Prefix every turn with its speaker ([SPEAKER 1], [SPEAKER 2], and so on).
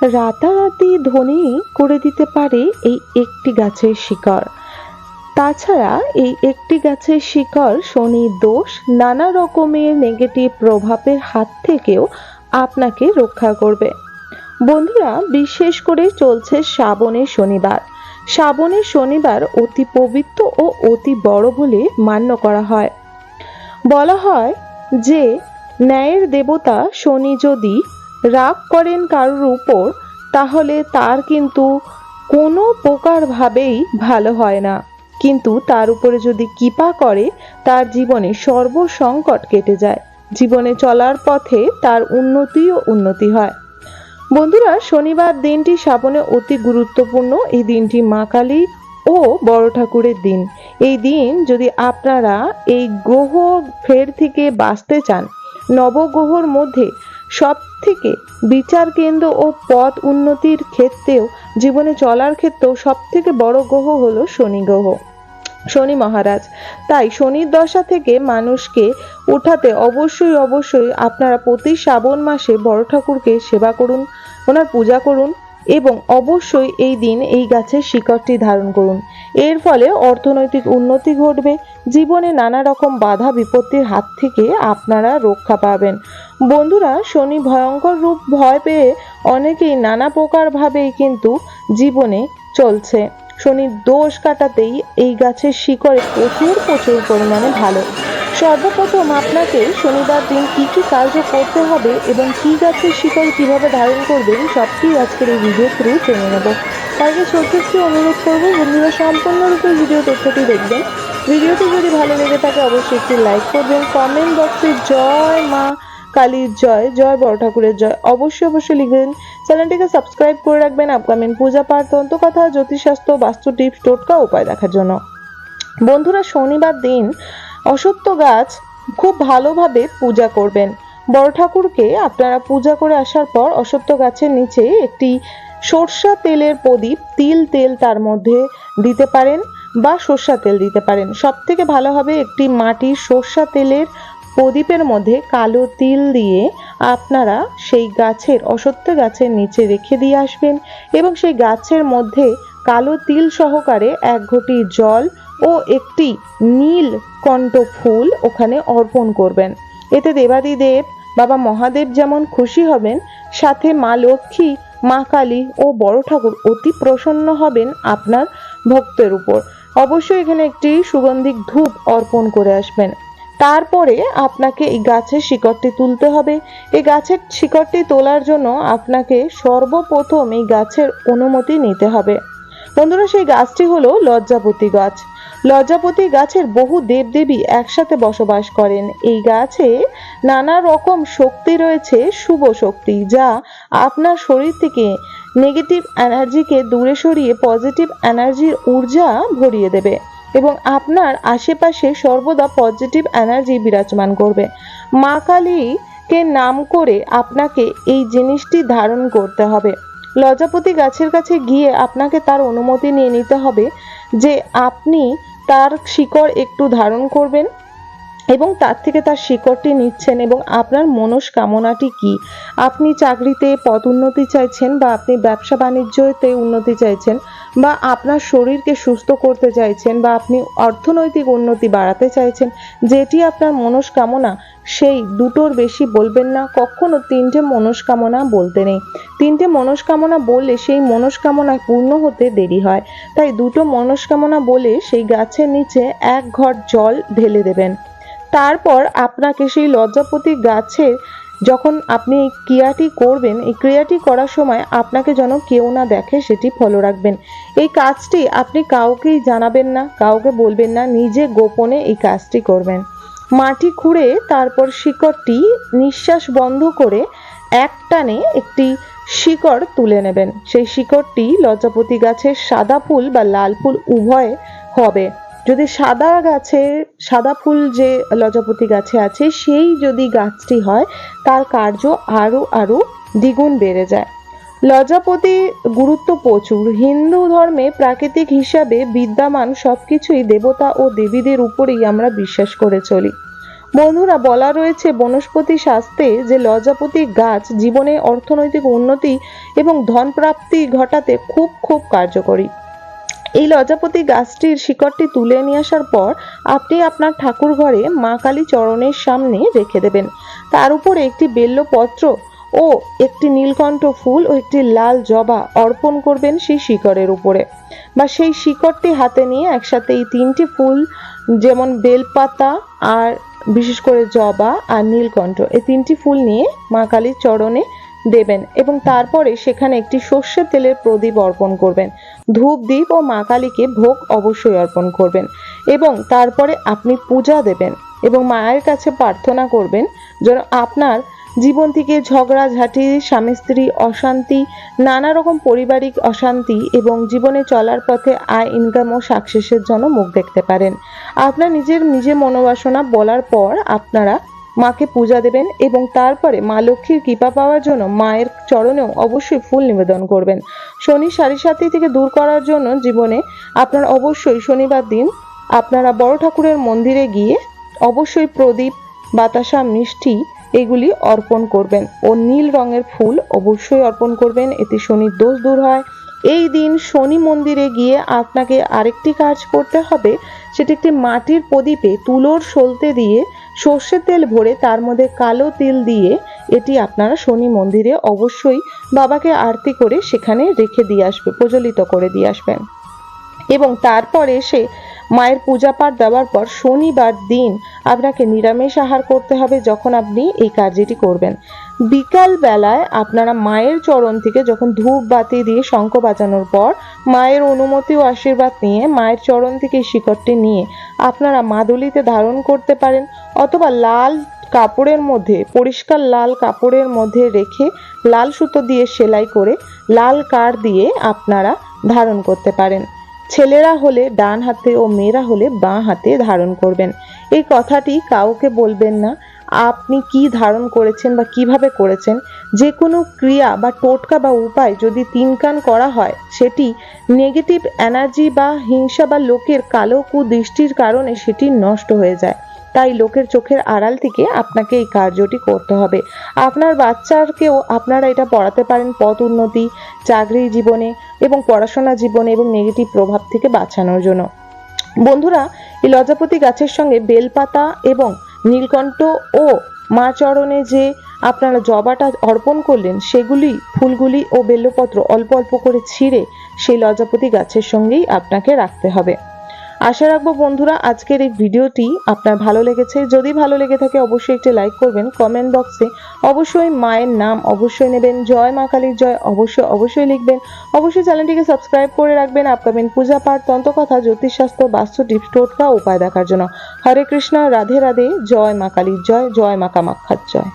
[SPEAKER 1] রাতারাতি ধনী করে দিতে পারে এই একটি গাছের শিকড়। তাছাড়া এই একটি গাছের শিকড় শনির দোষ, নানা রকমের নেগেটিভ প্রভাবের হাত থেকেও আপনাকে রক্ষা করবে। বন্ধুরা, বিশেষ করে চলছে শ্রাবণের শনিবার। শ্রাবণের শনিবার অতি পবিত্র ও অতি বড় বলে মান্য করা হয়। বলা হয় যে ন্যায়ের দেবতা শনি যদি রাগ করেন কারোর উপর, তাহলে তার কিন্তু কোনো প্রকারভাবেই ভালো হয় না, কিন্তু তার উপরে যদি কৃপা করে তার জীবনে সর্বসংকট কেটে যায়, জীবনে চলার পথে তার উন্নতি হয়। বন্ধুরা, শনিবার দিনটি শ্রাবণে অতি গুরুত্বপূর্ণ। এই দিনটি মা কালী ও বড় ঠাকুরের দিন। এই দিন যদি আপনারা এই গ্রহ ফের থেকে বাঁচতে চান, নবগ্রহর মধ্যে সব থেকে বিচার কেন্দ্র ও পথ উন্নতির ক্ষেত্রেও, জীবনে চলার ক্ষেত্রেও সব থেকে বড় গ্রহ হলো শনি গ্রহ, শনি মহারাজ। তাই শনির দশা থেকে মানুষকে উঠাতে অবশ্যই আপনারা প্রতি শ্রাবণ মাসে বড় ঠাকুরকে সেবা করুন, ওনার পূজা করুন এবং অবশ্যই এই দিন এই গাছের শিকড়টি ধারণ করুন। এর ফলে অর্থনৈতিক উন্নতি ঘটবে, জীবনে নানা রকম বাধা বিপত্তির হাত থেকে আপনারা রক্ষা পাবেন। বন্ধুরা, শনি ভয়ঙ্কর রূপ ভয় পেয়ে অনেকেই নানা প্রকার ভাবেই কিন্তু জীবনে চলছে। শনির দোষ কাটাতেই এই গাছের শিকড়ে প্রচুর পরিমাণে ভালো। সর্বপ্রথম আপনাকে শনিবার দিন কি কি কার্য করতে হবে এবং কি গাছের শিকড় কিভাবে ধারণ করবেন সবটি আজকের এই ভিডিও থ্রু জেনে নেব। তাকে ছোট্ট একটি অনুরোধ করবো, বন্ধুরা সম্পূর্ণরূপে ভিডিও তথ্যটি দেখবেন। ভিডিওটি যদি ভালো লেগে থাকে অবশ্যই একটি লাইক করবেন, কমেন্ট বক্সে জয় মা কালীর জয়, জয় বড় ঠাকুরের জয় অবশ্যই লিখবেন। চ্যানেলটিকে সাবস্ক্রাইব করে রাখবেন আপকামিং পূজা পাঠ, তন্ত্রকথা, জ্যোতিষশাস্ত্র, বাস্তু টিপস, টোটকা উপায় দেখার জন্য। বন্ধুরা, শনিবার দিন অশ্বত্থ গাছ খুব ভালোভাবে পূজা করবেন। বড় ঠাকুরকে আপনারা পূজা করে আসার পর অশ্বত্থ গাছের নিচে একটি সরষা তেলের প্রদীপ, তিল তেল তার মধ্যে দিতে পারেন বা সরষা তেল দিতে পারেন। সব থেকে ভালো হবে একটি মাটির সরষা তেলের প্রদীপের মধ্যে কালো তিল দিয়ে আপনারা সেই গাছের, অশ্বত্থ গাছের নিচে রেখে দিয়ে আসবেন এবং সেই গাছের মধ্যে কালো তিল সহকারে 1 ঘটি জল ও একটি নীল কণ্ঠ ফুল ওখানে অর্পণ করবেন। এতে দেবাদিদেব বাবা মহাদেব যেমন খুশি হবেন, সাথে মা লক্ষ্মী, মা কালী ও বড় ঠাকুর অতি প্রসন্ন হবেন আপনার ভক্তের উপর। অবশ্যই এখানে একটি সুগন্ধিক ধূপ অর্পণ করে আসবেন। তারপরে আপনাকে এই গাছের শিকড়টি তুলতে হবে। এই গাছের শিকড়টি তোলার জন্য আপনাকে সর্বপ্রথম এই গাছের অনুমতি নিতে হবে। বন্ধুরা, সেই গাছটি হলো লজ্জাপতি গাছ। লজ্জাপতি গাছের বহু দেবদেবী একসাথে বসবাস করেন। এই গাছে নানা রকম শক্তি রয়েছে, শুভ শক্তি, যা আপনার শরীর থেকে নেগেটিভ এনার্জিকে দূরে সরিয়ে পজিটিভ এনার্জির ঊর্জা ভরিয়ে দেবে এবং আপনার আশেপাশে সর্বদা পজিটিভ এনার্জি বিরাজমান করবে। মা কালীকে নাম করে আপনাকে এই জিনিসটি ধারণ করতে হবে। লজ্জাপতি গাছের কাছে গিয়ে আপনাকে তার অনুমতি নিয়ে নিতে হবে যে আপনি তার শিকড় একটু ধারণ করবেন এবং তার থেকে তার শিকড়টি নিচ্ছেন এবং আপনার মনস্কামনাটি কি। আপনি চাকরিতে পদোন্নতি চাইছেন, বা আপনি ব্যবসা বাণিজ্যতে উন্নতি চাইছেন, বা আপনার শরীরকে সুস্থ করতে চাইছেন, বা আপনি অর্থনৈতিক উন্নতি বাড়াতে চাইছেন, যেটি আপনার মনস্কামনা, সেই দুটোর বেশি বলবেন না। কখনো 3টে মনস্কামনা বলতে নেই। 3টে মনস্কামনা বললে সেই মনস্কামনা পূর্ণ হতে দেরি হয়। তাই 2টো মনস্কামনা বলে সেই গাছের নিচে 1 ঘট জল ঢেলে দেবেন। তারপর আপনাকে সেই লজ্জাপতি গাছের, যখন আপনি এই ক্রিয়াটি করবেন, এই ক্রিয়াটি করার সময় আপনাকে যেন কেউ না দেখে সেটি ফলো রাখবেন। এই কাজটি আপনি কাউকেই জানাবেন না, কাউকে বলবেন না, নিজে গোপনে এই কাজটি করবেন। মাটি খুঁড়ে তারপর শিকড়টি নিঃশ্বাস বন্ধ করে একটানে একটি শিকড় তুলে নেবেন। সেই শিকড়টি লজ্জাপতি গাছের সাদা ফুল বা লাল ফুল উভয় হবে। যদি সাদা ফুল যে লজ্জাপতি গাছে আছে সেই যদি গাছটি হয়, তার কার্য আরো দ্বিগুণ বেড়ে যায়। লজ্জাপতি গুরুত্ব প্রচুর। হিন্দু ধর্মে প্রাকৃতিক হিসাবে বিদ্যমান সবকিছুই দেবতা ও দেবীদের উপরেই আমরা বিশ্বাস করে চলি। বন্ধুরা, বলা রয়েছে বনস্পতি শাস্ত্রে যে লজ্জাপতি গাছ জীবনে অর্থনৈতিক উন্নতি এবং ধন প্রাপ্তি ঘটাতে খুব খুব কার্যকরী। এই লজ্জাপতি গাছটির শিকড়টি তুলে নিয়ে আসার পর আপনি আপনার ঠাকুর ঘরে মা কালী চরণের সামনে রেখে দেবেন। তার উপরে একটি বেল্লপত্র ও একটি নীলকণ্ঠ ফুল ও একটি লাল জবা অর্পণ করবেন সেই শিকড়ের উপরে, বা সেই শিকড়টি হাতে নিয়ে একসাথে এই তিনটি ফুল, যেমন বেলপাতা আর বিশেষ করে জবা আর নীলকণ্ঠ, এই তিনটি ফুল নিয়ে মা কালীর চরণে দেবেন এবং তারপরে সেখানে একটি সর্ষের তেলের প্রদীপ অর্পণ করবেন। ধূপ দ্বীপ ও মা কালীকে ভোগ অবশ্যই অর্পণ করবেন এবং তারপরে আপনি পূজা দেবেন এবং মায়ের কাছে প্রার্থনা করবেন যেন আপনার জীবন থেকে ঝগড়াঝাঁটি, স্বামী স্ত্রী অশান্তি, নানা রকম পারিবারিক অশান্তি এবং জীবনে চলার পথে আয় ইনকাম ও সাকসেসের জন্য মুখ দেখতে পারেন। আপনার নিজের মনোবাসনা বলার পর আপনারা মাকে পূজা দেবেন এবং তারপরে মা লক্ষ্মীর কৃপা পাওয়ার জন্য মায়ের চরণেও অবশ্যই ফুল নিবেদন করবেন। শনি সাড়ে থেকে দূর করার জন্য জীবনে আপনারা অবশ্যই শনিবার দিন আপনারা বড় ঠাকুরের মন্দিরে গিয়ে অবশ্যই প্রদীপ, বাতাসা, মিষ্টি এগুলি অর্পণ করবেন ও নীল রঙের ফুল অবশ্যই অর্পণ করবেন, এতে শনির দোষ দূর হয়। এই দিন শনি মন্দিরে গিয়ে আপনাকে আরেকটি কাজ করতে হবে, সেটি একটি মাটির প্রদীপে তুলোর সলতে দিয়ে সর্ষের তেল ভরে তার মধ্যে কালো তিল দিয়ে এটি আপনারা শনি মন্দিরে অবশ্যই বাবাকে আরতি করে সেখানে রেখে দিয়ে আসবে, প্রজ্বলিত করে দিয়ে আসবেন এবং তারপর এসে মায়ের পূজা পাঠ দেওয়ার পর শনিবার দিন আপনাকে নিরামিষ আহার করতে হবে যখন আপনি এই কার্যটি করবেন। বিকাল বেলায় আপনারা মায়ের চরণ থেকে যখন ধূপ বাতি দিয়ে শঙ্খ বাজানোর পর মায়ের অনুমতি ও আশীর্বাদ নিয়ে মায়ের চরণ থেকে শিকড়টি নিয়ে আপনারা মাদুলিতে ধারণ করতে পারেন অথবা লাল কাপড়ের মধ্যে, পরিষ্কার লাল কাপড়ের মধ্যে রেখে লাল সুতো দিয়ে সেলাই করে লাল কাঠ দিয়ে আপনারা ধারণ করতে পারেন। ছেলেরা হলে ডান হাতে ও মেয়েরা হলে বাঁ হাতে ধারণ করবেন। এই কথাটি কাউকে বলবেন না আপনি কি ধারণ করেছেন বা কিভাবে করেছেন। যে কোনো ক্রিয়া বা টোটকা বা উপায় যদি 3 কান করা হয় সেটি নেগেটিভ এনার্জি বা হিংসা বা লোকের কালো কুদৃষ্টির কারণে সেটি নষ্ট হয়ে যায়। তাই লোকের চোখের আড়াল থেকে আপনাকে এই কার্যটি করতে হবে। আপনার বাচ্চাকেও আপনারা এটা পড়াতে পারেন পথ উন্নতি, চাকরি জীবনে এবং পড়াশোনা জীবনে এবং নেগেটিভ প্রভাব থেকে বাঁচানোর জন্য। বন্ধুরা, এই লজ্জাপতি গাছের সঙ্গে বেলপাতা এবং নীলকণ্ঠ ও মা চরণে যে আপনারা জবাটা অর্পণ করলেন সেগুলি, ফুলগুলি ও বেলপত্র অল্প অল্প করে ছিঁড়ে সেই লজ্জাপতি গাছের সঙ্গেই আপনাকে রাখতে হবে। আশা রাখবো বন্ধুরা আজকের এই ভিডিওটি আপনার ভালো লেগেছে। যদি ভালো লেগে থাকে অবশ্যই একটি লাইক করবেন, কমেন্ট বক্সে অবশ্যই মায়ের নাম অবশ্যই নেবেন, জয় মা কালীর জয় অবশ্যই লিখবেন। অবশ্যই চ্যানেলটিকে সাবস্ক্রাইব করে রাখবেন আপকামিং পূজা পাঠ, তন্ত্রকথা, জ্যোতিষশাস্ত্র, বাস্তু টিপস, টোটকা, উপায় দেখার জন্য। হরে কৃষ্ণ, রাধে রাধে, জয় মা কালীর জয়, জয় মা কামাখ্যার জয়।